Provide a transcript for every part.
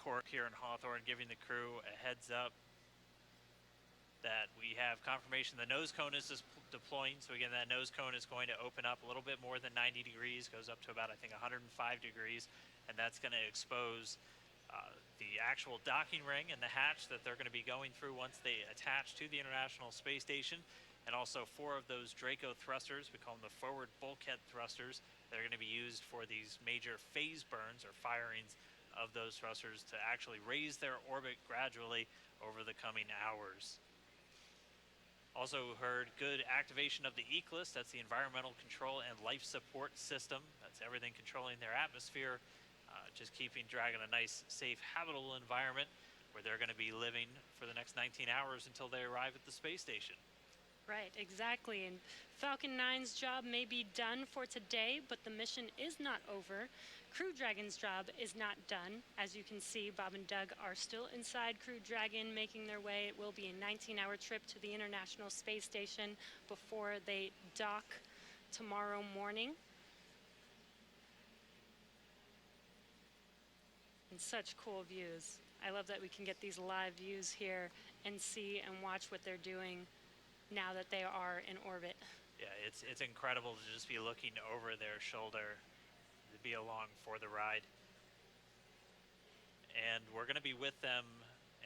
Cork here in Hawthorne, giving the crew a heads up that we have confirmation the nose cone is deploying. So again, that nose cone is going to open up a little bit more than 90 degrees, goes up to about, I think, 105 degrees, and that's going to expose the actual docking ring and the hatch that they're going to be going through once they attach to the International Space Station, and also 4 of those Draco thrusters, we call them the forward bulkhead thrusters, that are going to be used for these major phase burns or firings of those thrusters to actually raise their orbit gradually over the coming hours. Also heard good activation of the ECLSS, that's the Environmental Control and Life Support System. That's everything controlling their atmosphere, just keeping Dragon a nice, safe, habitable environment where they're going to be living for the next 19 hours until they arrive at the space station. Right, exactly. And Falcon 9's job may be done for today, but the mission is not over. Crew Dragon's job is not done. As you can see, Bob and Doug are still inside Crew Dragon, making their way. It will be a 19-hour trip to the International Space Station before they dock tomorrow morning. And such cool views. I love that we can get these live views here and see and watch what they're doing now that they are in orbit. Yeah, it's incredible to just be looking over their shoulder, to be along for the ride. And we're going to be with them,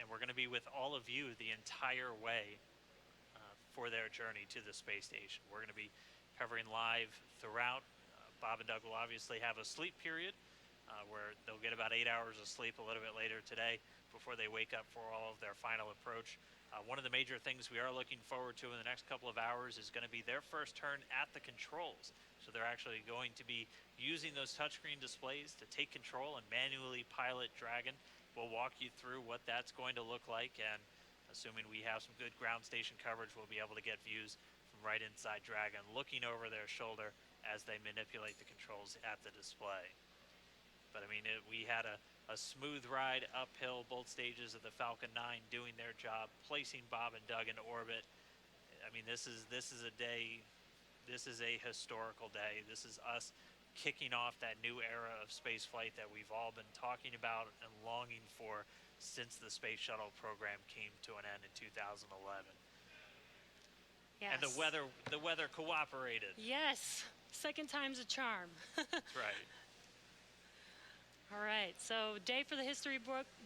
and we're going to be with all of you the entire way for their journey to the space station. We're going to be covering live throughout. Bob and Doug will obviously have a sleep period where they'll get about 8 hours of sleep a little bit later today before they wake up for all of their final approach. One of the major things we are looking forward to in the next couple of hours is going to be their first turn at the controls. So they're actually going to be using those touchscreen displays to take control and manually pilot Dragon. We'll walk you through what that's going to look like, and assuming we have some good ground station coverage, we'll be able to get views from right inside Dragon, looking over their shoulder as they manipulate the controls at the display. But I mean, we had a smooth ride uphill, both stages of the Falcon 9 doing their job, placing Bob and Doug in orbit. I mean, this is a day, this is a historical day. This is us kicking off that new era of space flight that we've all been talking about and longing for since the Space Shuttle program came to an end in 2011. Yes. And the weather cooperated. Yes, second time's a charm. That's right. All right, so day for the history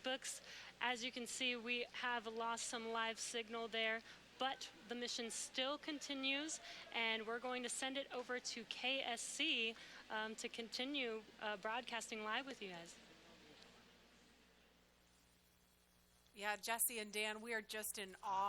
books. As you can see, we have lost some live signal there, but the mission still continues, and we're going to send it over to KSC to continue broadcasting live with you guys. Yeah, Jesse and Dan, we are just in awe